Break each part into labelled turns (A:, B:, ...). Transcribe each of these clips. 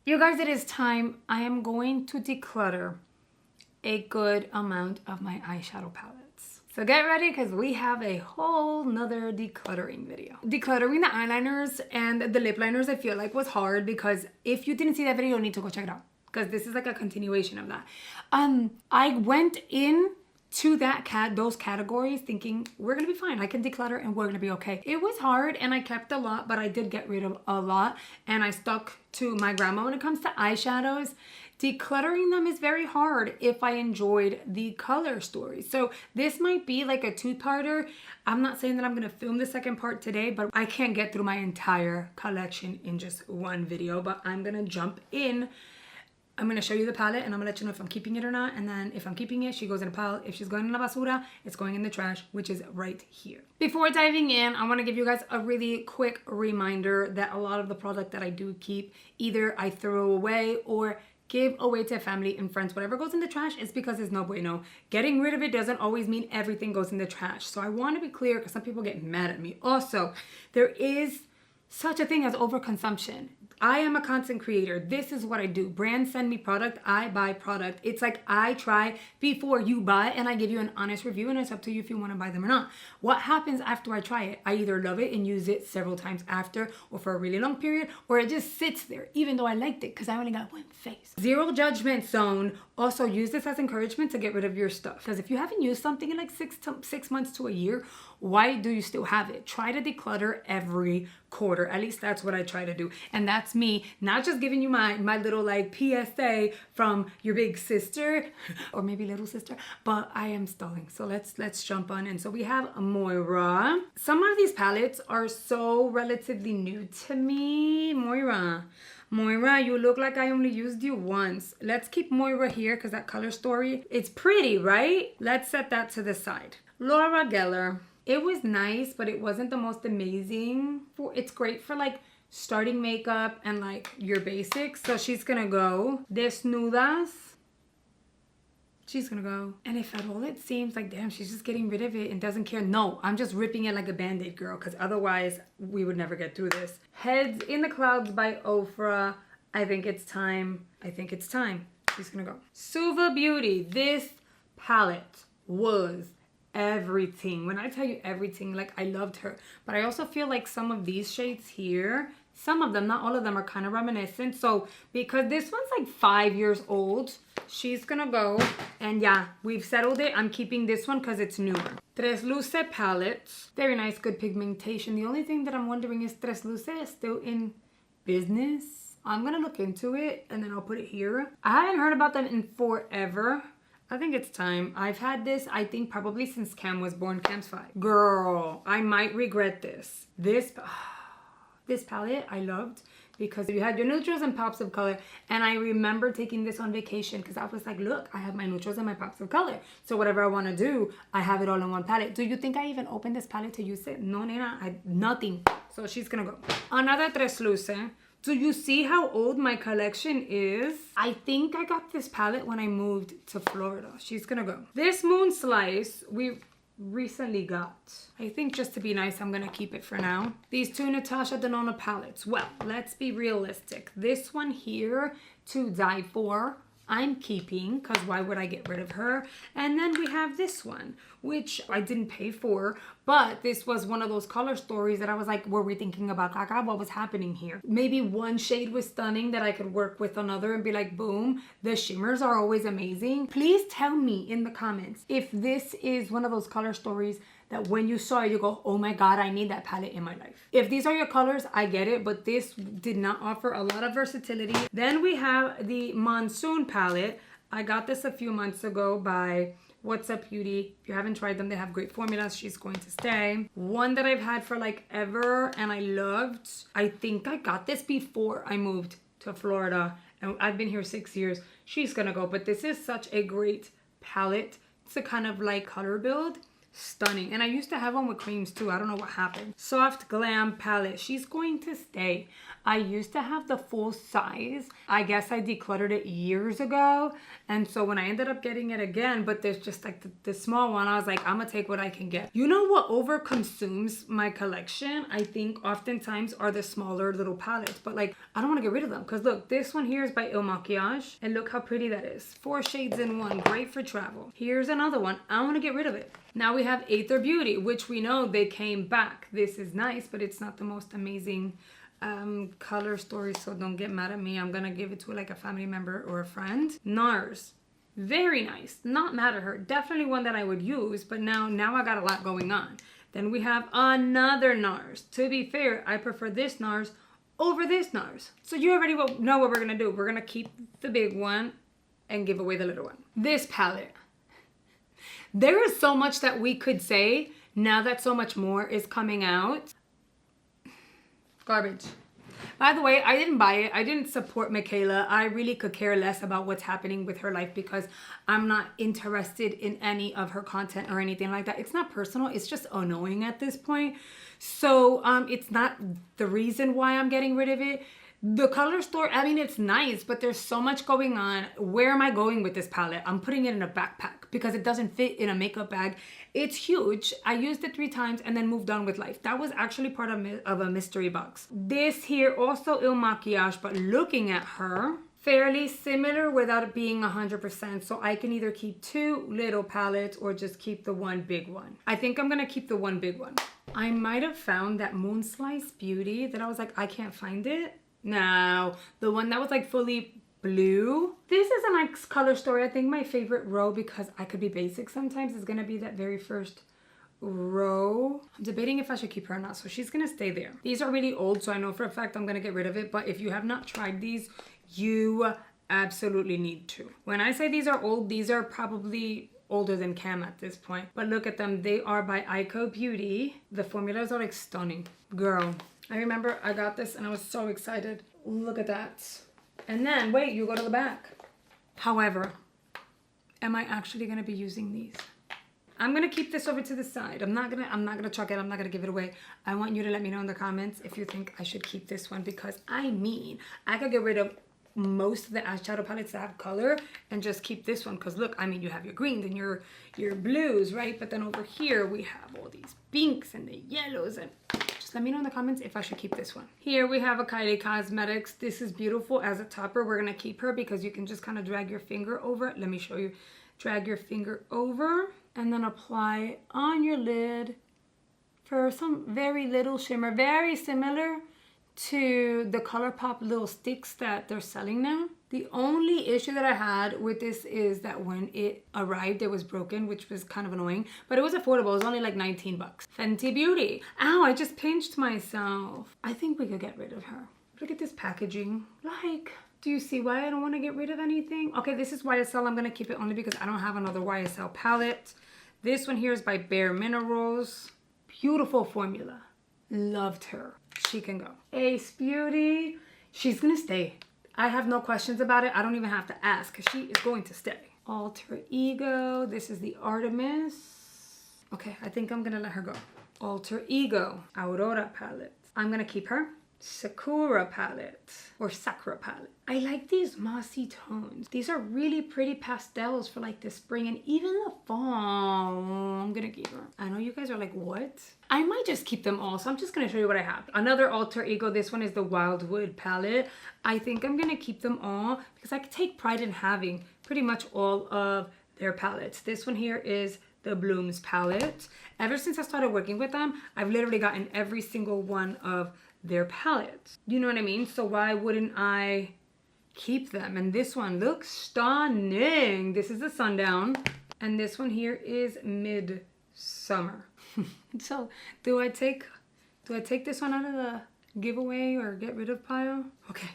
A: You guys, it is time. I am going to declutter a good amount of my eyeshadow palettes. So get ready because we have a whole nother decluttering video. Decluttering the eyeliners and the lip liners I feel like was hard because if you didn't see that video, you need to go check it out because this is like a continuation of that. I went in to those categories thinking we're gonna be fine. I can declutter and we're gonna be okay. It was hard and I kept a lot, but I did get rid of a lot and I stuck to my grandma when it comes to eyeshadows. Decluttering them is very hard if I enjoyed the color story. So this might be like a two-parter. I'm not saying that I'm gonna film the second part today, but I can't get through my entire collection in just one video, but I'm gonna jump in. I'm going to show you the palette and I'm going to let you know if I'm keeping it or not. And then if I'm keeping it, she goes in a pile. If she's going in la basura, it's going in the trash, which is right here. Before diving in, I want to give you guys a really quick reminder that a lot of the product that I do keep, either I throw away or give away to family and friends. Whatever goes in the trash is because it's no bueno. Getting rid of it doesn't always mean everything goes in the trash. So I want to be clear because some people get mad at me. Also, there is such a thing as overconsumption. I am a content creator. This is what I do. Brands send me product. I buy product. It's like I try before you buy and I give you an honest review and it's up to you if you want to buy them or not. What happens after I try it? I either love it and use it several times after or for a really long period, or it just sits there even though I liked it because I only got one face. Zero judgment zone. Also use this as encouragement to get rid of your stuff. Because if you haven't used something in like 6 months to a year, why do you still have it? Try to declutter every quarter. At least that's what I try to do. And that's me, not just giving you my little like PSA from your big sister or maybe little sister, but I am stalling. So let's jump on in. So we have Moira. Some of these palettes are so relatively new to me. Moira, you look like I only used you once. Let's keep Moira here because that color story, it's pretty, right? Let's set that to the side. Laura Geller. It was nice, but it wasn't the most amazing. It's great for like starting makeup and like your basics. So she's gonna go. Desnudas. She's gonna go. And if at all it seems like, damn, she's just getting rid of it and doesn't care. No, I'm just ripping it like a Band-Aid, girl, because otherwise we would never get through this. Heads in the Clouds by Ofra. I think it's time. She's gonna go. Huda Beauty. This palette was everything. When I tell you everything, like I loved her. But I also feel like some of these shades here, some of them, not all of them, are kind of reminiscent. So because this one's like 5 years old, she's gonna go. And yeah, we've settled it. I'm keeping this one because it's newer. Tres Luce palette. Very nice, good pigmentation. The only thing that I'm wondering is Tres Luce is still in business. I'm gonna look into it and then I'll put it here. I haven't heard about them in forever. I think it's time. I've had this, I think, probably since Cam was born. Cam's 5. Girl, I might regret this. This palette I loved because you had your neutrals and pops of color. And I remember taking this on vacation because I was like, look, I have my neutrals and my pops of color. So whatever I want to do, I have it all in one palette. Do you think I even opened this palette to use it? No, Nena, nothing. So she's going to go. Another Tres Luce. Do you see how old my collection is? I think I got this palette when I moved to Florida. She's gonna go. This Moon Slice, we recently got. I think just to be nice, I'm gonna keep it for now. These two Natasha Denona palettes. Well, let's be realistic. This one here, To Die For, I'm keeping because why would I get rid of her? And then we have this one, which I didn't pay for, but this was one of those color stories that I was like, were we thinking about Gaga? What was happening here? Maybe one shade was stunning that I could work with another and be like, boom, the shimmers are always amazing. Please tell me in the comments if this is one of those color stories that when you saw it, you go, oh my God, I need that palette in my life. If these are your colors, I get it, but this did not offer a lot of versatility. Then we have the Monsoon palette. I got this a few months ago by Huda Beauty. If you haven't tried them, they have great formulas. She's going to stay. One that I've had for like ever and I loved. I think I got this before I moved to Florida and I've been here 6 years. She's gonna go, but this is such a great palette. It's a kind of like color build. Stunning. And I used to have one with creams too. I don't know what happened. Soft Glam palette. She's going to stay. I used to have the full size. I guess I decluttered it years ago. And so when I ended up getting it again, but there's just like the small one, I was like, I'm gonna take what I can get. You know what over consumes my collection, I think oftentimes are the smaller little palettes, but like, I don't wanna get rid of them. Cause look, this one here is by Il Makiage. And look how pretty that is. 4 shades in one, great for travel. Here's another one, I wanna get rid of it. Now we have Huda Beauty, which we know they came back. This is nice, but it's not the most amazing color story, so don't get mad at me. I'm gonna give it to like a family member or a friend. NARS, very nice, not mad at her, definitely one that I would use, but now I got a lot going on. Then we have another NARS. To be fair, I prefer this NARS over this NARS. So you already know what we're gonna do. We're gonna keep the big one and give away the little one. This palette, there is so much that we could say now that so much more is coming out. Garbage. By the way, I didn't buy it. I didn't support Michaela. I really could care less about what's happening with her life because I'm not interested in any of her content or anything like that. It's not personal. It's just annoying at this point. So it's not the reason why I'm getting rid of it. The color store, I mean, it's nice, but there's so much going on. Where am I going with this palette? I'm putting it in a backpack because it doesn't fit in a makeup bag. It's huge. I used it 3 times and then moved on with life. That was actually part of a mystery box. This here, also Il Makiage, but looking at her, fairly similar without it being 100%. So I can either keep 2 little palettes or just keep the one big one. I think I'm gonna keep the one big one. I might have found that Moonslice Beauty that I was like, I can't find it. No, the one that was like fully blue. This is a nice color story. I think my favorite row, because I could be basic sometimes, is gonna be that very first row. I'm debating if I should keep her or not, so she's gonna stay there. These are really old, so I know for a fact I'm gonna get rid of it, but if you have not tried these, you absolutely need to. When I say these are old, these are probably older than Cam at this point, but look at them. They are by Huda Beauty. The formulas are like stunning. Girl, I remember I got this and I was so excited. Look at that. And then, wait, you go to the back. However, am I actually gonna be using these? I'm gonna keep this over to the side. I'm not gonna chuck it. I'm not gonna give it away. I want you to let me know in the comments if you think I should keep this one, because I mean, I could get rid of most of the eyeshadow palettes that have color and just keep this one, because look, I mean, you have your greens and your blues, right? But then over here we have all these pinks and the yellows, and just let me know in the comments if I should keep this one. Here we have a Kylie Cosmetics. This is beautiful as a topper. We're gonna keep her because you can just kind of drag your finger over it. Let me show you. Drag your finger over and then apply on your lid for some very little shimmer, very similar to the ColourPop little sticks that they're selling now. The only issue that I had with this is that when it arrived, it was broken, which was kind of annoying, but it was affordable. It was only like 19 bucks. Fenty Beauty. Ow, I just pinched myself. I think we could get rid of her. Look at this packaging. Like, do you see why I don't want to get rid of anything? Okay, this is YSL. I'm gonna keep it only because I don't have another YSL palette. This one here is by Bare Minerals. Beautiful formula. Loved her. She can go. Ace Beauty. She's gonna stay. I have no questions about it. I don't even have to ask because she is going to stay. Alter Ego. This is the Artemis. Okay, I think I'm gonna let her go. Alter Ego. Aurora palette. I'm gonna keep her. Sakura palette or Sakura palette. I like these mossy tones. These are really pretty pastels for like the spring and even the fall. I'm gonna keep her. I know you guys are like, what? I might just keep them all, so I'm just gonna show you what I have. Another Alter Ego. This one is the Wildwood palette. I think I'm gonna keep them all because I take pride in having pretty much all of their palettes. This one here is the Blooms palette. Ever since I started working with them, I've literally gotten every single one of their palettes. You know what I mean? So why wouldn't I keep them? And this one looks stunning. This is the Sundown. And this one here is Midsummer. So do I take this one out of the giveaway or get rid of pile? Okay,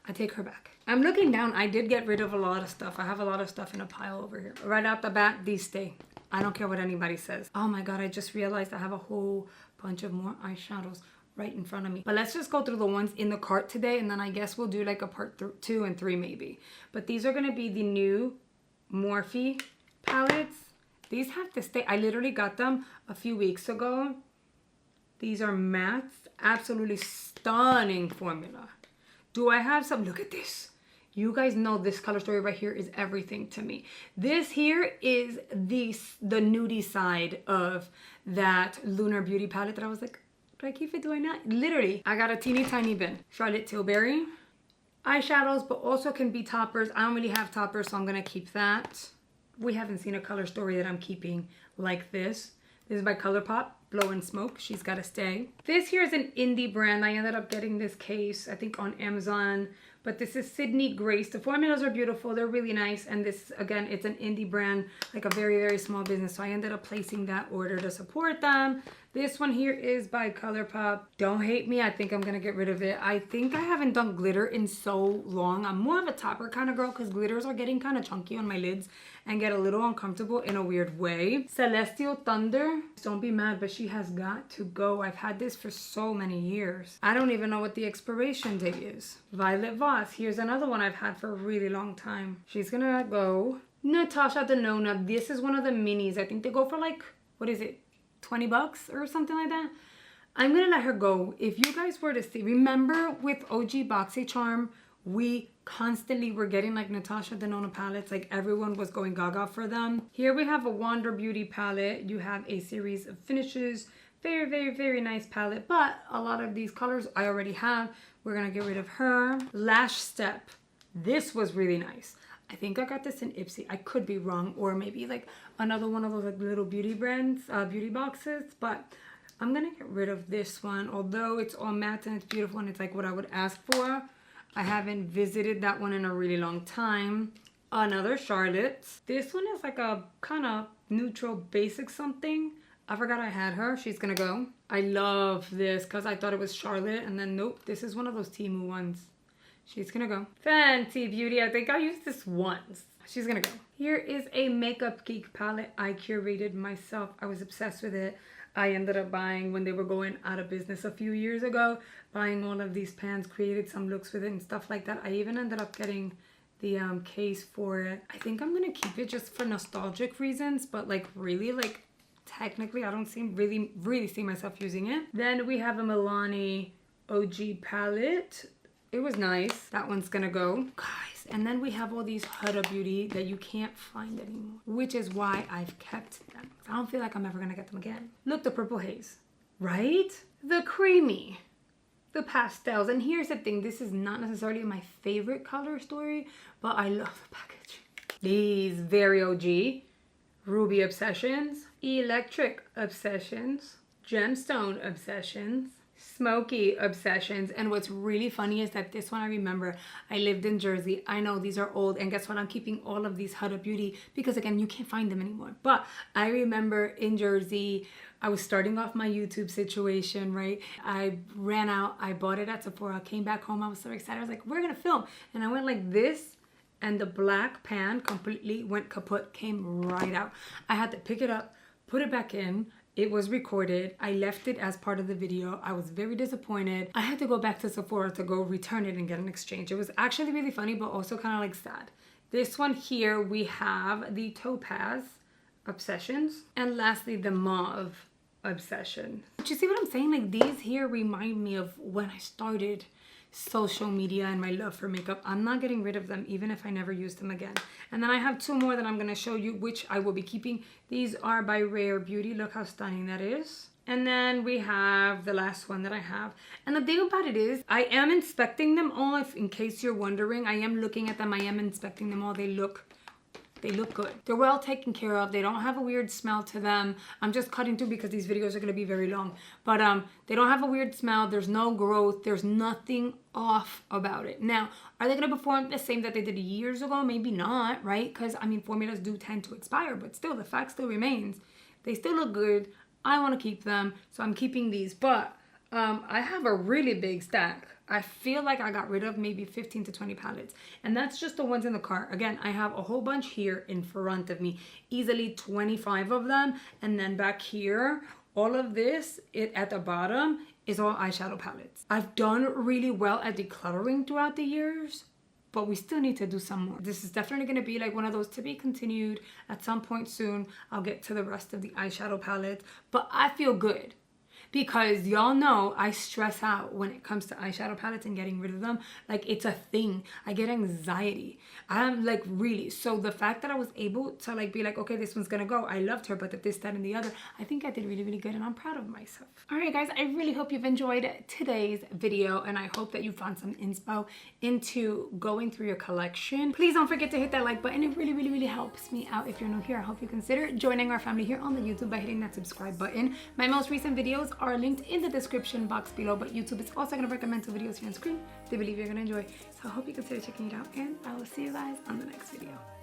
A: I take her back. I'm looking down. I did get rid of a lot of stuff. I have a lot of stuff in a pile over here. Right out the bat, these stay. I don't care what anybody says. Oh my God, I just realized I have a whole bunch of more eyeshadows right in front of me. But let's just go through the ones in the cart today, and then I guess we'll do like a part 2 and 3 maybe. But these are gonna be the new Morphe palettes. These have to stay. I literally got them a few weeks ago These are mattes. Absolutely stunning formula. Do I have some? Look at this. You guys know this color story right here is everything to me. This here is the nudie side of that Lunar Beauty palette that I was like, do I keep it? Do I not? Literally, I got a teeny tiny bin. Charlotte Tilbury. Eyeshadows, but also can be toppers. I don't really have toppers, so I'm going to keep that. We haven't seen a color story that I'm keeping like this. This is by ColourPop, Blow and Smoke. She's got to stay. This here is an indie brand. I ended up getting this case, I think, on Amazon. But this is Sydney Grace. The formulas are beautiful. They're really nice. And this, again, it's an indie brand, like a very, very small business. So I ended up placing that order to support them. This one here is by ColourPop. Don't hate me. I think I'm going to get rid of it. I think I haven't done glitter in so long. I'm more of a topper kind of girl because glitters are getting kind of chunky on my lids and get a little uncomfortable in a weird way. Celestial Thunder. Don't be mad, but she has got to go. I've had this for so many years. I don't even know what the expiration date is. Violet Voss. Here's another one I've had for a really long time. She's going to go. Natasha Denona. This is one of the minis. I think they go for like, what is it? 20 bucks or something like that. I'm gonna let her go. If you guys were to see, remember with OG BoxyCharm, we constantly were getting like Natasha Denona palettes, like everyone was going gaga for them. Here we have a Wander Beauty palette. You have a series of finishes. Very, very, very nice palette, but a lot of these colors I already have. We're gonna get rid of her. Lash Step. This was really nice. I think I got this in Ipsy. I could be wrong, or maybe like another one of those like little beauty brands, beauty boxes. But I'm gonna get rid of this one. Although it's all matte and it's beautiful and it's like what I would ask for. I haven't visited that one in a really long time. Another Charlotte. This one is like a kind of neutral basic something. I forgot I had her. She's gonna go. I love this because I thought it was Charlotte, and then nope, this is one of those Temu ones. She's gonna go. Fenty Beauty. I think I used this once. She's gonna go. Here is a Makeup Geek palette I curated myself. I was obsessed with it. I ended up buying when they were going out of business a few years ago. Buying all of these pans, created some looks with it and stuff like that. I even ended up getting the case for it. I think I'm gonna keep it just for nostalgic reasons, but like really like technically I don't really see myself using it. Then we have a Milani OG palette. It was nice. That one's gonna go. Guys, and then we have all these Huda Beauty that you can't find anymore, which is why I've kept them. I don't feel like I'm ever gonna get them again. Look, the Purple Haze, right? The Creamy, the pastels. And here's the thing, this is not necessarily my favorite color story, but I love the packaging. These very OG, Ruby Obsessions, Electric Obsessions, Gemstone Obsessions, Smoky Obsessions. And what's really funny is that this one I remember, I lived in Jersey. I know these are old, and guess what? I'm keeping all of these Huda Beauty because again, you can't find them anymore. But I remember in Jersey, I was starting off my YouTube situation, right? I ran out, I bought it at Sephora, came back home, I was so excited. I was like, we're gonna film. And I went like this, and the black pan completely went kaput, came right out. I had to pick it up, put it back in. It was recorded. I left it as part of the video. I was very disappointed. I had to go back to Sephora to go return it and get an exchange. It was actually really funny, but also kind of like sad. This one here, we have the Topaz Obsessions. And lastly, the Mauve Obsession. But you see what I'm saying? Like these here remind me of when I started social media and my love for makeup. I'm not getting rid of them even if I never use them again. And then I have two more that I'm going to show you, which I will be keeping. These are by Rare Beauty. Look how stunning that is. And then we have the last one that I have. And the thing about it is I am inspecting them all. If in case you're wondering, I am looking at them. I am inspecting them all. They look good. They're well taken care of. They don't have a weird smell to them. I'm just cutting through because these videos are going to be very long. But they don't have a weird smell. There's no growth. There's nothing off about it. Now, are they going to perform the same that they did years ago? Maybe not, right? Because, I mean, formulas do tend to expire. But still, the fact still remains. They still look good. I want to keep them. So I'm keeping these. But I have a really big stack. I feel like I got rid of maybe 15 to 20 palettes. And that's just the ones in the cart. Again, I have a whole bunch here in front of me. Easily 25 of them. And then back here, all of this at the bottom is all eyeshadow palettes. I've done really well at decluttering throughout the years, but we still need to do some more. This is definitely going to be like one of those to be continued. At some point soon, I'll get to the rest of the eyeshadow palettes. But I feel good. because y'all know I stress out when it comes to eyeshadow palettes and getting rid of them. Like, it's a thing. I get anxiety. I'm like, really. So the fact that I was able to like be like, okay, this one's gonna go. I loved her, but this, that, and the other, I think I did really, really good, and I'm proud of myself. All right, guys, I really hope you've enjoyed today's video, and I hope that you found some inspo into going through your collection. Please don't forget to hit that like button. It really, really, really helps me out. If you're new here, I hope you consider joining our family here on the YouTube by hitting that subscribe button. My most recent videos are linked in the description box below, but YouTube is also going to recommend 2 videos here on screen they believe you're going to enjoy. So I hope you consider checking it out, and I will see you guys on the next video.